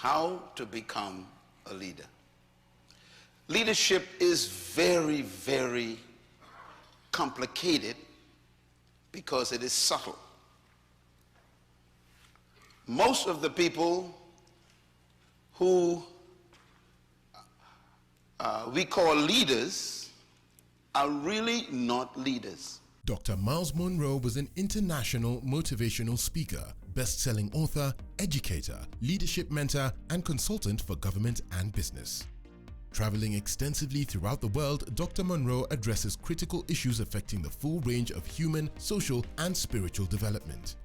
how to become a leader. Leadership is very, very complicated because it is subtle. Most of the people who we call leaders are really not leaders. Dr. Myles Munroe was an international motivational speaker, best-selling author, educator, leadership mentor, and consultant for government and business. Traveling extensively throughout the world, Dr. Munroe addresses critical issues affecting the full range of human, social, and spiritual development.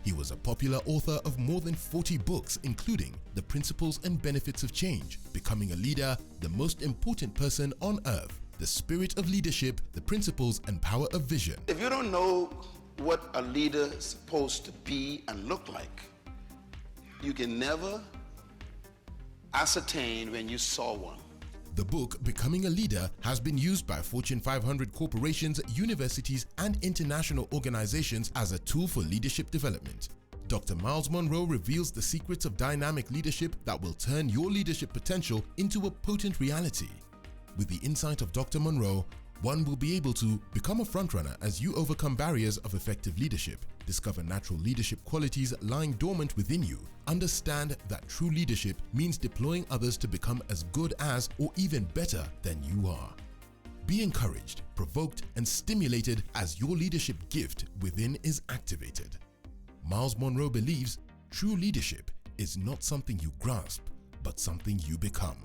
He was a popular author of more than 40 books, including The Principles and Benefits of Change, Becoming a Leader, The Most Important Person on Earth, The Spirit of Leadership, The Principles and Power of Vision. If you don't know what a leader is supposed to be and look like, you can never ascertain when you saw one. The book, Becoming a Leader, has been used by Fortune 500 corporations, universities, and international organizations as a tool for leadership development. Dr. Myles Munroe reveals the secrets of dynamic leadership that will turn your leadership potential into a potent reality. With the insight of Dr. Munroe, one will be able to become a frontrunner as you overcome barriers of effective leadership, discover natural leadership qualities lying dormant within you, understand that true leadership means deploying others to become as good as or even better than you are. Be encouraged, provoked, and stimulated as your leadership gift within is activated. Myles Munroe believes true leadership is not something you grasp, but something you become.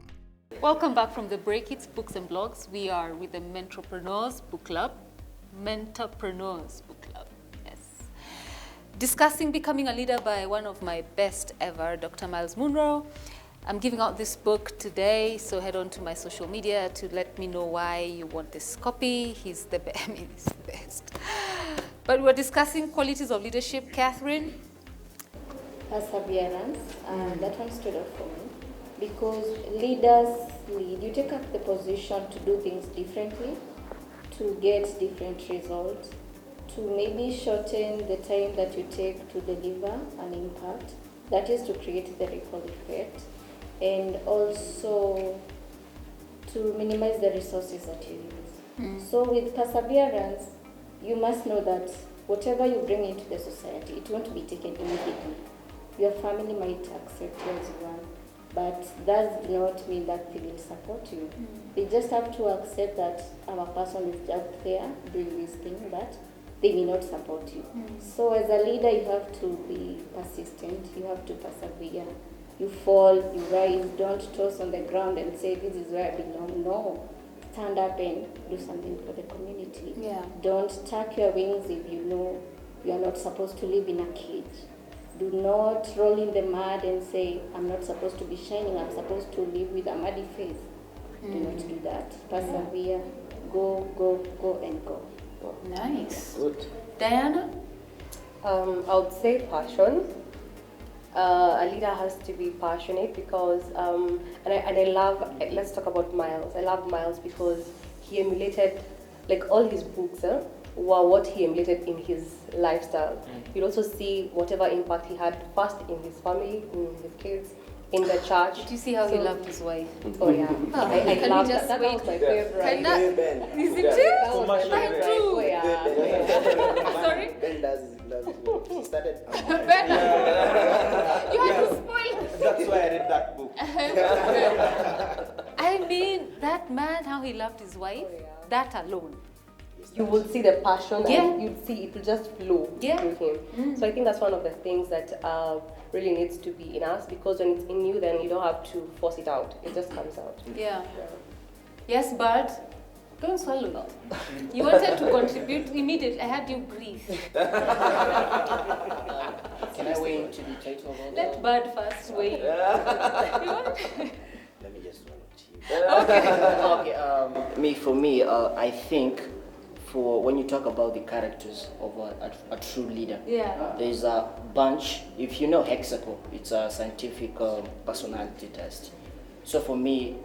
Welcome back from the break. It's Books and Blogs. We are with the Mentorpreneurs Book Club. Mentorpreneurs Book Club, yes. Discussing Becoming a Leader by one of my best ever, Dr. Myles Munroe. I'm giving out this book today, so head on to my social media to let me know why you want this copy. He's the best. He's the best. But we're discussing qualities of leadership. Catherine? Perseverance, that one stood out for me. Because leaders lead, you take up the position to do things differently, to get different results, to maybe shorten the time that you take to deliver an impact, that is to create the ripple effect, and also to minimize the resources that you use. So with perseverance, you must know that whatever you bring into the society, it won't be taken immediately. Your family might accept you as you are, but that does not mean that they will support you. They just have to accept that our person is out there doing this thing, but they may not support you. So as a leader, you have to be persistent, you have to persevere. You fall, you rise, don't toss on the ground and say, this is where I belong. No, stand up and do something for the community. Don't tuck your wings if you know you are not supposed to live in a cage. Do not roll in the mud and say, I'm not supposed to be shining, I'm supposed to live with a muddy face. Do not do that. Persevere, go, go, go, and go. Nice. Good. Diana? I would say passion. A leader has to be passionate because, and I love, let's talk about Myles. I love Myles because he emulated, like all his books, were what he emulated in his lifestyle. You'd also see whatever impact he had first in his family, in his kids, in the church. Did you see how he loved his wife? Oh yeah, I love that. That was my favorite. Is it true? Mine too. Oh yeah. Sorry? Ben loves his work. He started. Ben, you had to spoil. That's why I read that book. I mean, that man, how he loved his wife, that alone. You will see the passion and you'd see it will just flow through him. So I think that's one of the things that really needs to be in us, because when it's in you, then you don't have to force it out. It just comes out. Yeah. Yes, but don't swallow it. You wanted to contribute immediately. I had you breathe. Can I weigh into the title of all Let Bud first weigh. Let me just run up to you. Okay. For me, I think when you talk about the characters of a true leader, there's a bunch. If you know Hexaco, it's a scientific personality test. So for me,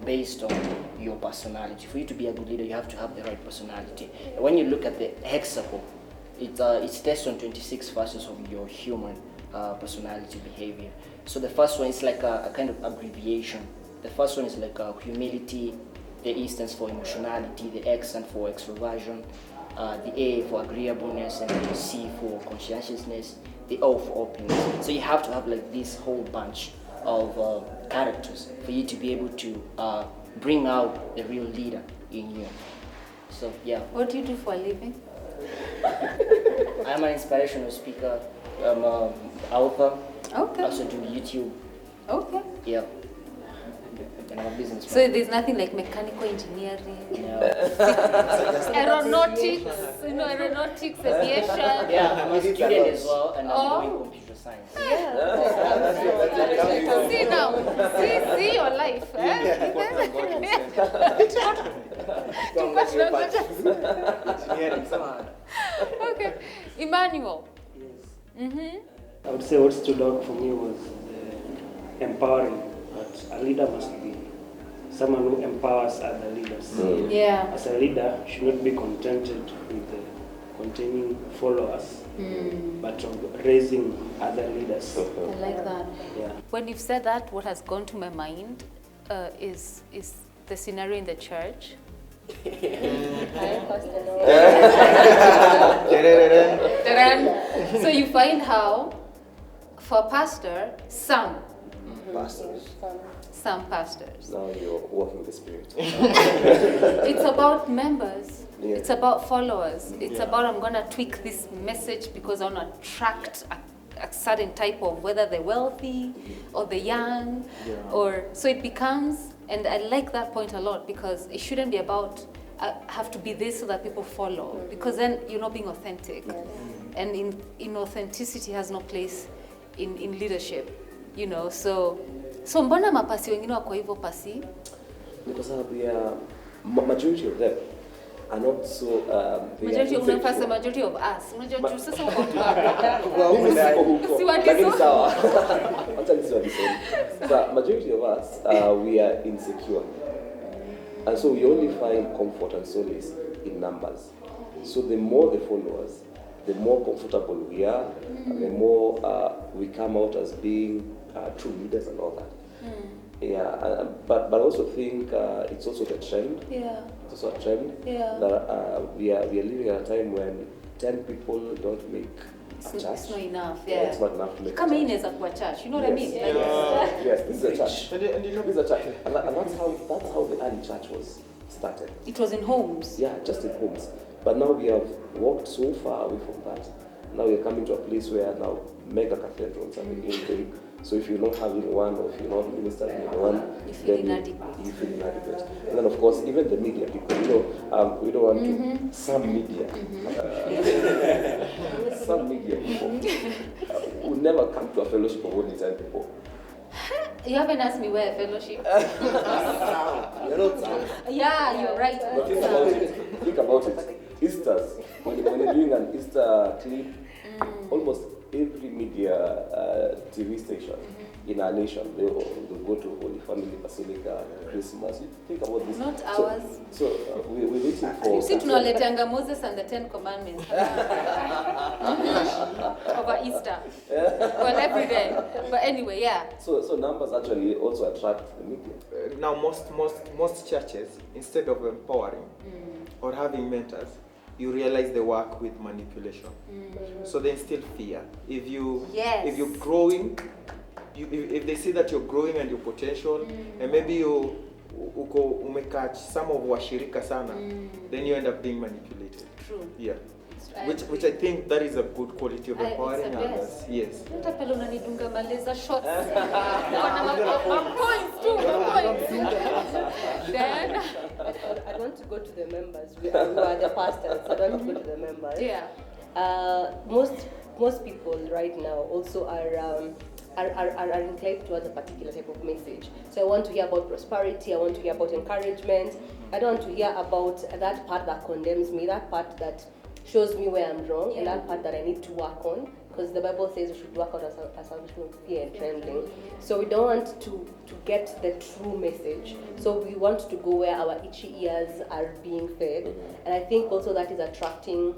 based on your personality, for you to be a good leader, you have to have the right personality. And when you look at the Hexaco, it's tested on 26 facets of your human personality behavior. So the first one is like a kind of abbreviation. The first one is like humility, the E stands for emotionality, the X stands for extroversion, the A for agreeableness, and the C for conscientiousness, the O for openness. So you have to have like this whole bunch of characters for you to be able to bring out the real leader in you. So yeah. What do you do for a living? I'm an inspirational speaker. I'm an author. Okay. I also do YouTube. Okay. Yeah. And I'm a businessman. So there's nothing like mechanical engineering, Yeah. aeronautics, aeronautics, aviation. Yeah, I'm a student as well, and I'm doing computer science. See now, see your life. Okay, Emmanuel. Yes. I would say what stood out for me was empowering. But a leader must be someone who empowers other leaders. Yeah. As a leader, should not be contented with containing followers, but of raising other leaders. I like that. Yeah. When you've said that, what has gone to my mind is the scenario in the church. So you find how, for a pastor, some pastors. Now you're walking the Spirit. It's about members. Yeah. It's about followers. It's about I'm going to tweak this message because I want to attract a certain type of, whether they're wealthy or the young, or so it becomes. And I like that point a lot because it shouldn't be about I have to be this so that people follow, because then you're not being authentic, and inauthenticity has no place in leadership. You know, so mbona mapasi wengine wako hivyo pasi? Ni kwa sababu ya majority of them are not so majority of us. Unajua tu sasa uko si lakini sawa. Acha niseme. So majority of us we are insecure. And so we only find comfort and solace in numbers. So the more the followers, the more comfortable we are, and the more we come out as being true leaders and all that. Yeah, but I also think it's also the trend. Yeah. It's also a trend. Yeah. That we are living at a time when 10 people don't make a church. It's not enough. Yeah, Yeah. it's not enough to make Come a in church. as a church. You know what I mean? Like, Yes, this is a church. And you know, this is a church, and that's how the early church was started. it was in homes. Yeah, just in homes. But now we have walked so far away from that. Now we're coming to a place where now mega cathedrals are being built. So if you're not having one, or if you're not ministering in one, You feel then inadequate. you feel inadequate. And then of course, even the media people, you know, we don't want to, some media, some media people would never come to a fellowship of only 10 people. You haven't asked me where fellowship. You're not some. Yeah, you're right. But think about it. Think about it. Easter's, when you're doing an Easter clip, almost every media TV station in our nation, they go to Holy Family Basilica, Christmas. You think about this. Not ours. So we're waiting for. You see, tunaletanga Moses and the 10 Commandments over Easter. Well, every day. But anyway, yeah. So numbers actually also attract the media. Now most churches, instead of empowering or having mentors, you realize they work with manipulation. So they instill fear. If you're growing, if they see that you're growing and your potential, and maybe you umekach some of washirika sana, then you end up being manipulated. True. Yeah. Which I think that is a good quality of empowering others. Yes. Hata pale unanidunga maleza shots. Kuna points too, points. Then I want to go to the members who are the pastors. I don't want to go to the members. yeah. Most people right now also are inclined towards a particular type of message. So I want to hear about prosperity, I want to hear about encouragement. I don't want to hear about that part that condemns me, that part that shows me where I'm wrong, and that part that I need to work on, because the Bible says we should work out a salvation with fear and trembling. So we don't want to get the true message. So we want to go where our itchy ears are being fed. And I think also that is attracting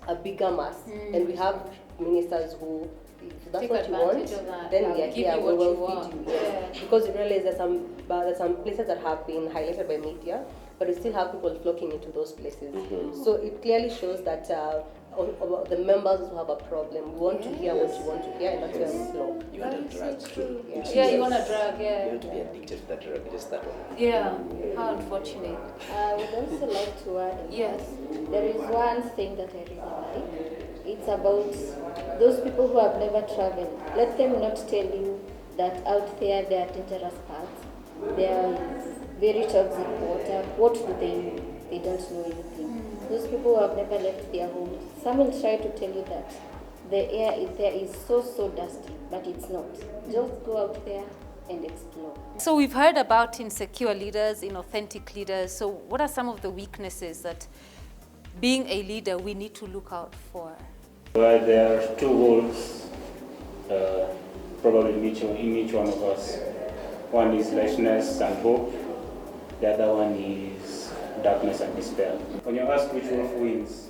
a bigger mass. And we have ministers who if that's Take what you want, advantage of that. then Give yeah, you we what will you want. feed you. Yes. Because you realize there's some places that have been highlighted by media, but we still have people flocking into those places. So it clearly shows that the members who have a problem, we want to hear what you want to hear, and that's where we flock. You want a drug too. Yeah, you want a drug, yeah. You want to be addicted to that drug, just that one. Yeah, how unfortunate. I would also like to add, Yes. there is one thing that I really like. It's about those people who have never traveled. Let them not tell you that out there are dangerous parts. There is very toxic water. What do they know? They don't know anything. Those people who have never left their homes, some will try to tell you that the air there is so dusty, but it's not. Just go out there and explore. So we've heard about insecure leaders, inauthentic leaders. So what are some of the weaknesses that being a leader we need to look out for? Well, there are two goals, probably in each one of us. One is lightness and hope. The other one is darkness and despair. When you ask which wolf wins,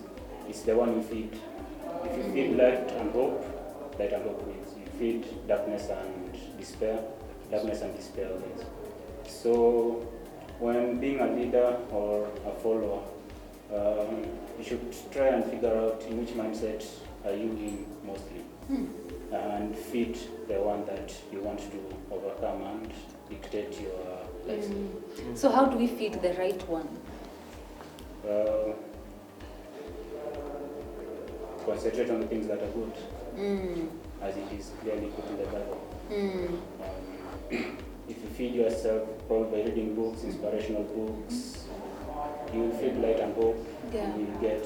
it's the one you feed. If you feed light and hope wins. You feed darkness and despair wins. So when being a leader or a follower, you should try and figure out in which mindset are you in mostly, and feed the one that you want to overcome and dictate your lifestyle. So how do we feed the right one? Concentrate on the things that are good, as it is clearly put in the Bible. If you feed yourself probably by reading books, inspirational books, you will feed light and hope. Yeah. You will get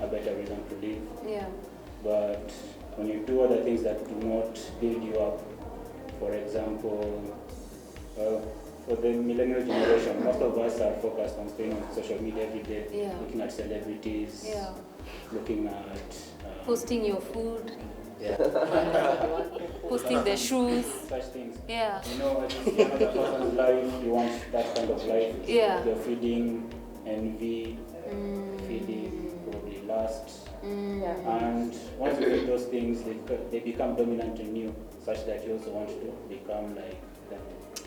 a better reason to live. Yeah. But when you do other things that do not build you up, for example, for the millennial generation, most of us are focused on staying on social media every day, looking at celebrities, looking at... posting your food. Yeah. Posting the shoes. Such things. Yeah. You know, if you see another person's life, you want that kind of life. Yeah. You're feeding envy, feeding probably lust. And once you feed those things, they become dominant in you, such that you also want to become like them.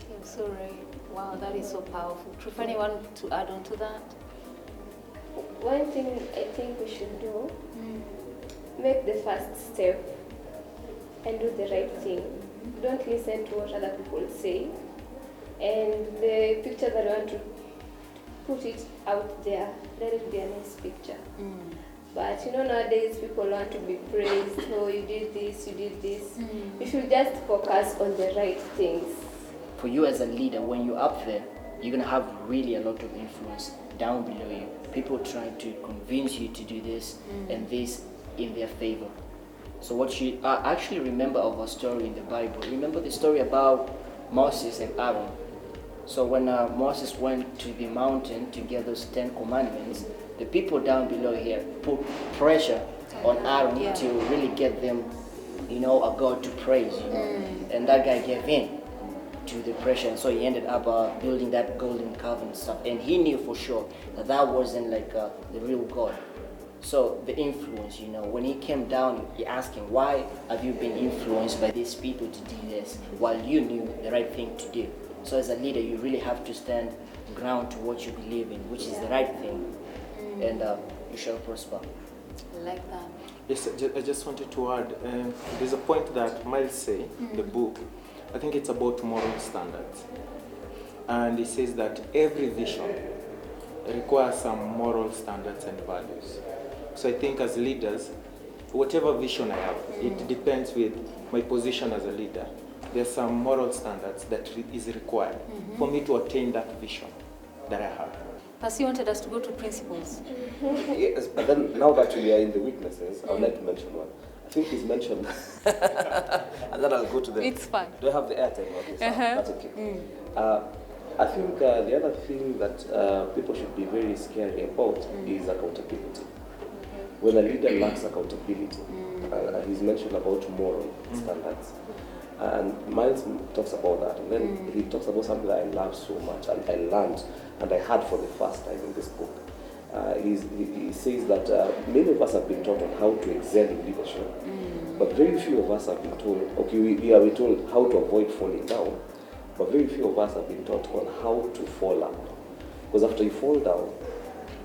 You're so right. Wow, that is so powerful. Truth, anyone to add on to that? One thing I think we should do, make the first step and do the right thing. Don't listen to what other people say. And the picture that I want to put it out there, let it be a nice picture. But nowadays people want to be praised. Oh, you did this, you did this. You should just focus on the right things. For you as a leader, when you're up there, you're going to have really a lot of influence down below you. People trying to convince you to do this and this in their favor. So what you actually remember of a story in the Bible, remember the story about Moses and Aaron. So when Moses went to the mountain to get those 10 commandments, the people down below here put pressure on Aaron to really get them, a God to praise, and that guy gave in to the pressure, and so he ended up building that golden calf and stuff, and he knew for sure that wasn't like the real God. So the influence, when he came down, he asked him, why have you been influenced by these people to do this while you knew the right thing to do? So as a leader, you really have to stand ground to what you believe in, which is the right thing, and you shall prosper. I like that. Yes, I just wanted to add, there's a point that Myles say in the book. I think it's about moral standards. And he says that every vision requires some moral standards and values. So I think as leaders, whatever vision I have, it depends with my position as a leader. There's some moral standards that is required for me to attain that vision that I have. As you wanted us to go to principles. Yes, but then now that we are in the weaknesses, I would like to mention one. I think he's mentioned, and then I'll go to the... It's fine. Do I have the airtime? Okay, so that's okay. I think the other thing that people should be very scary about is accountability. When a leader lacks accountability, he's mentioned about moral standards. And Myles talks about that, and then he talks about something that I love so much, and I learned, and I heard for the first time in this book. He says that many of us have been taught on how to excel in leadership, But very few of us have been told, okay, we are told how to avoid falling down, but very few of us have been taught on how to fall up. Because after you fall down,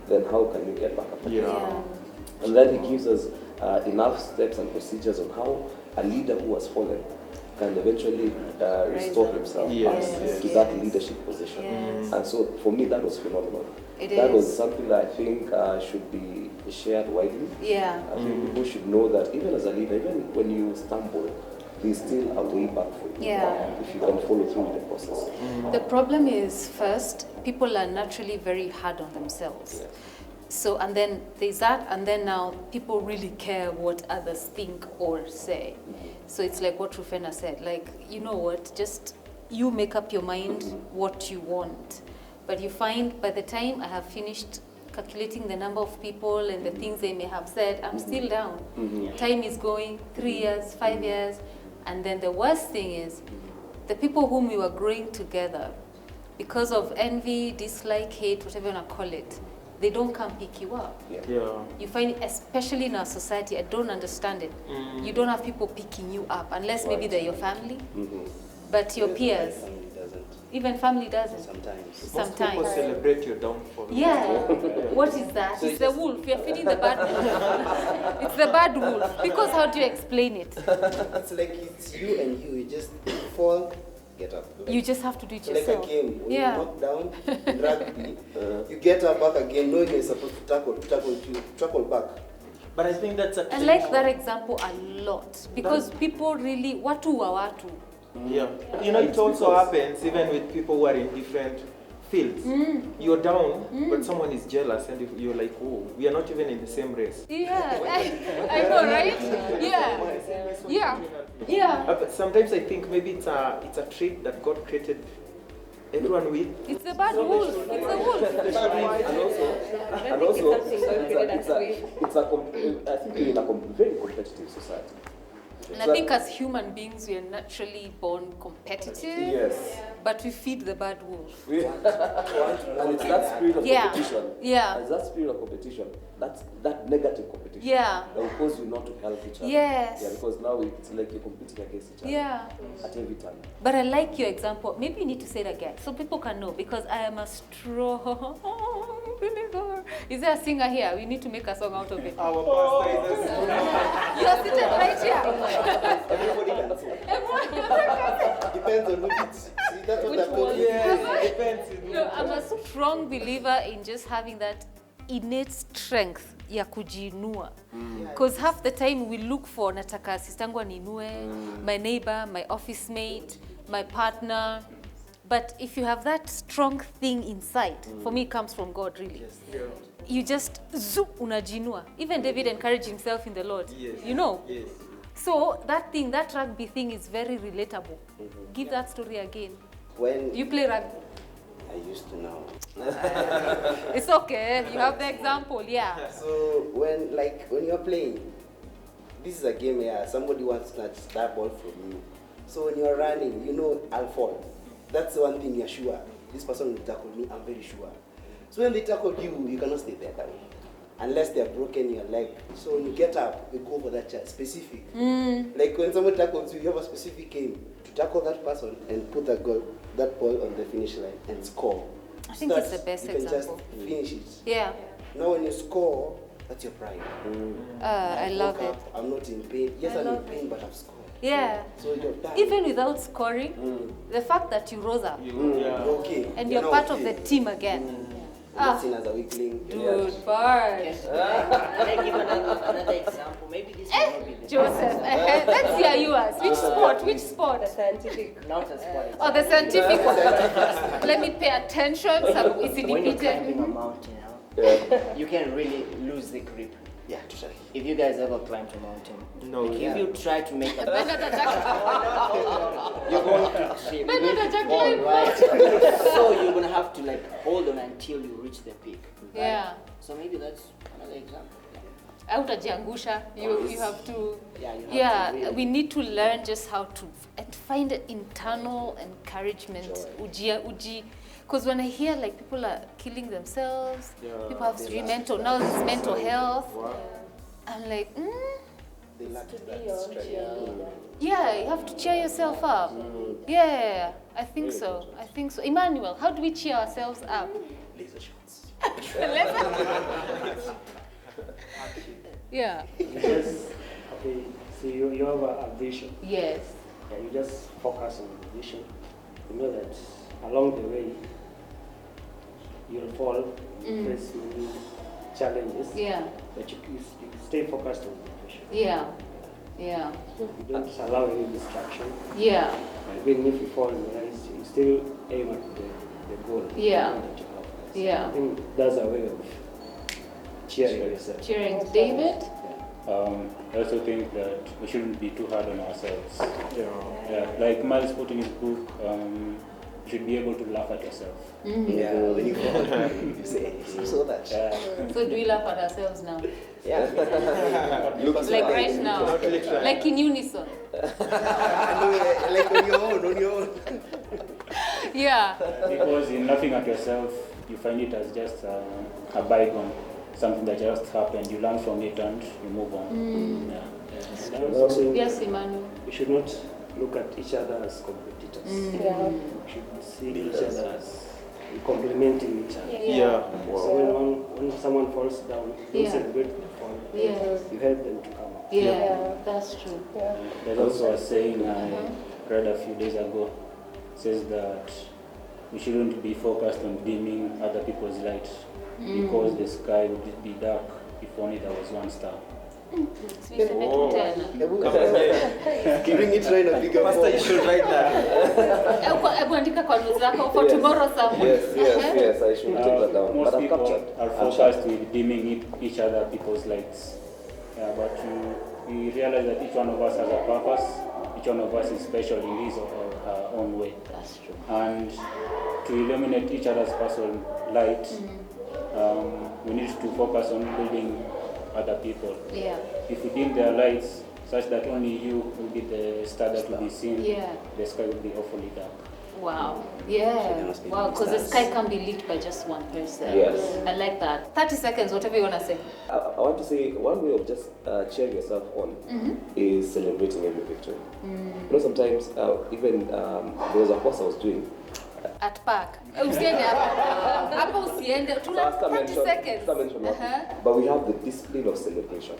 then how can you get back up again? Yeah. And then he gives us enough steps and procedures on how a leader who has fallen can eventually restore himself back to that leadership position. And so for me, that was phenomenal. That was something that I think should be shared widely. Yeah. I think people should know that even as a leader, even when you stumble, there's still a way back for you if you can follow through with the process. The problem is, first, people are naturally very hard on themselves. So, and then there's that, and then now people really care what others think or say. So it's like what Rufena said, like, you know what, just you make up your mind what you want. But you find by the time I have finished calculating the number of people and the things they may have said, I'm still down. Time is going, 3 years, 5 years. And then the worst thing is, the people whom we were growing together, because of envy, dislike, hate, whatever you want to call it, they don't come pick you up. You find, especially in our society, I don't understand it. You don't have people picking you up, unless maybe they're your family, but your peers. Even family doesn't. Sometimes. Most people celebrate your downfall. What is that? It's the wolf. You're feeding the bad wolf. It's the bad wolf. Because how do you explain it? It's like it's you and you. You just fall, get up. Like, you just have to do it yourself. yourself. Like a game. When you knock down in rugby, you get up back again, knowing you're supposed to tackle back. But I think that's a I like that example a lot. Because people really, watu wa watu. Yeah. You know, it also happens even with people who are in different fields. You're down, but someone is jealous and you're like, oh, we are not even in the same race. I know, right? But sometimes I think maybe it's a trait that God created everyone with. It's the bad wolf. It's the wolf. And also, I think we're in a very competitive society. And I think as human beings, we are naturally born competitive, but we feed the bad wolf. And it's that spirit of competition. Yeah. It's that spirit of competition. That's that negative competition. Yeah. That will cause you not to help each other. Yes. Yeah, because now it's like you're competing against each other. Yeah. At every time. But I like your example. Maybe you need to say it again so people can know, because I am a strong believer. Is there a singer here? We need to make a song out of it. Our pastor is a You are seated right here. Everybody can sing. Depends on who it's. See, that's what I'm talking about. Depends. No, I'm a strong believer in just having that innate strength ya kujiinua. Because half the time we look for nataka sistangu aninue, my neighbor, my office mate, my partner. But if you have that strong thing inside, for me it comes from God really. You just unajinua. Even David encouraged himself in the Lord. You know? So that thing, that rugby thing is very relatable. Give that story again. When you play rugby? I used to now. It's okay. You have the example, So when you're playing, this is a game where somebody wants to snatch that ball from you. So when you're running, you know I'll fall. That's the one thing you're sure. This person will tackle me, I'm very sure. So when they tackle you, you cannot stay there down. Unless they have broken your leg. So when you get up, you go for that specific. Like when someone tackles you, you have a specific aim to tackle that person and put that ball on the finish line and score. I think it's the best example. You can just finish it. Yeah. Now when you score, that's your pride. I love it. I'm not in pain. Yes, I'm in pain, but I've scored. Yeah. So you're done. Even without scoring, the fact that you rose up okay. And you're part of the team again. Not seen as a weakling. Dude, Bart. Can I give another example? Maybe this will not be the Joseph, let's hear yours. Which sport? The scientific. Not a sport. Oh, the scientific one. Let me pay attention. When you're climbing a mountain, you can really lose the grip. Yeah, totally. If you guys ever climbed a mountain, if you try to make a you're going to trip. Right? So you're gonna have to hold on until you reach the peak. Right? Yeah. So maybe that's another example. Hautajiangusha. You have to. Yeah, really. We need to learn just how to find internal encouragement. Because when I hear people are killing themselves, people have mental health. I'm like, They lack To be that your own strength. cheerleader. Yeah, you have to cheer yourself up. Yeah, I think so. I think so. Emmanuel, how do we cheer ourselves up? Laser shots. Yeah. Just, okay, so you have a vision. Yes. And you just focus on the vision. You know that along the way, you'll fall, face many challenges. Yeah. But you stay focused on the vision. Yeah. Yeah. You don't allow any distraction. Yeah. And even if you fall in the race, you still aim at the goal. Yeah. That you have. So Yeah. I think that's a way of cheering yourself. Cheering. David? I also think that we shouldn't be too hard on ourselves. Yeah, like Myles put in his book, you should be able to laugh at yourself. Yeah, when you fall, you say, you saw that. So do we laugh at ourselves now? Yeah. Like right now? Like in unison? Like on your own. Yeah. Because in laughing at yourself, you find it as just a bygone, something that just happened. You learn from it and you move on. Yeah. And also, Yes, Emmanuel. we should not look at each other as competitors. Yeah. We should see each other as complementing each other. Yeah. So when someone falls down, don't Yeah. celebrate the fall. Yeah. You help them to come up. Yeah, that's true. There's also a saying I read a few days ago, says that we shouldn't be focused on dimming other people's light because the sky would be dark if only there was one star. Bring it right now, bigger. Pastor, you should write that. Kuandika kwa notes zako for tomorrow somewhere. Yes, I should take that down. Most But I've people captured. are focused with dimming each other people's lights. Yeah, but we realize that each one of us has a purpose. Each one of us is special in his or her own way. That's true. And to illuminate each other's personal light, we need to focus on building other people. Yeah. If we dim their lights such that only you will be the star that will be seen, the sky will be awfully dark. Wow. Yeah. Wow, because the sky can be lit by just one person. Yes. I like that. 30 seconds, whatever you want to say. I want to say one way of just cheering yourself on is celebrating every victory. You know, sometimes even there was a course I was doing. At park. Usiende hapa. Hapa usiende. Tuna 30 seconds. But we have the discipline of celebration.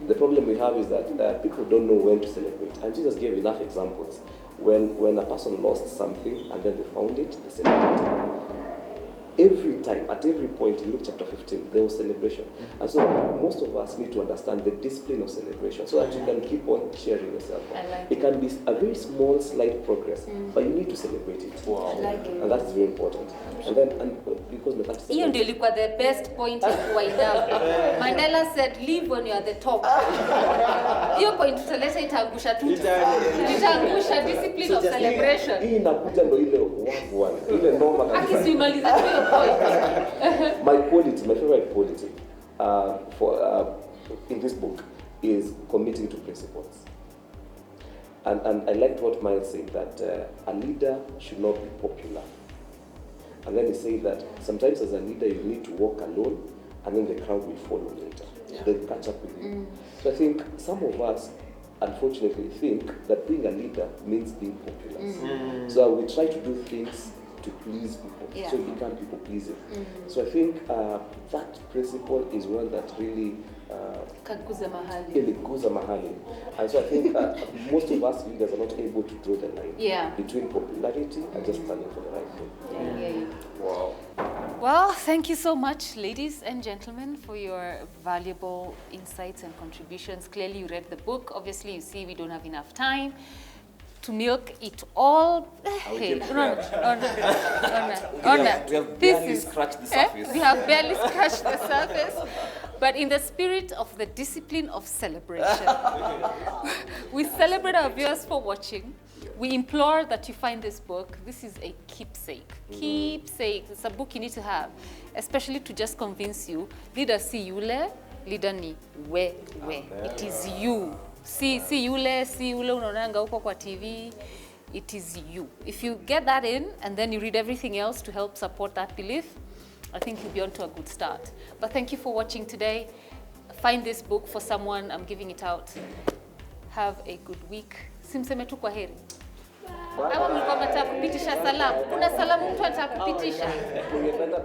The problem we have is that people don't know when to celebrate. And Jesus gave enough examples. When a person lost something and then they found it, they celebrated. Every time, at every point in Luke chapter 15, there was celebration. And so most of us need to understand the discipline of celebration so that you can keep on cheering yourself on. It can be a very small, slight progress, but you need to celebrate it. Wow. I like it. And that's very important. And then, because the 30 seconds... Hiyo ndio ilikuwa the best point ya kuwaida. Mandela said, live when you are the top. Hiyo point tutaleta itaangusha tu. Itaangusha discipline of celebration. Hii inakuja ndo ile one. Ile norma kabisa. Akisimaliza tu hiyo point. My favorite quality in this book is committing to principles. And I liked what Myles said, that a leader should not be popular. And then he said that sometimes as a leader you need to walk alone and then the crowd will follow later. They'll catch up with you. So I think some of us unfortunately think that being a leader means being popular. So we try to do things to please people, so you become people pleasing. So I think that principle is one that really iliguza mahali. And so I think most of us leaders are not able to draw the line between popularity and just standing for the right thing. Wow. Well, thank you so much, ladies and gentlemen, for your valuable insights and contributions. Clearly, you read the book. Obviously, you see we don't have enough time to milk it all. We have barely scratched the surface. We have barely scratched the surface. But in the spirit of the discipline of celebration, we celebrate our viewers for watching. We implore that you find this book. This is a keepsake. Keepsake. It's a book you need to have, especially to just convince you. Leader si yule, leader ni we. It is you. Si yule unaonanga huko kwa TV. It is you. If you get that in and then you read everything else to help support that belief, I think you'll be on to a good start. But thank you for watching today. find this book for someone. I'm giving it out. Have a good week. Simseme tu kwa heri. Ama mlikuwa mnataka kupitisha salamu? Kuna salamu mtu anataka kupitisha? Ningependa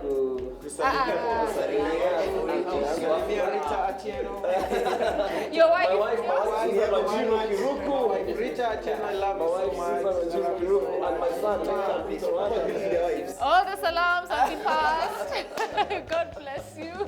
Your wife. All the salams have been passed. God bless you.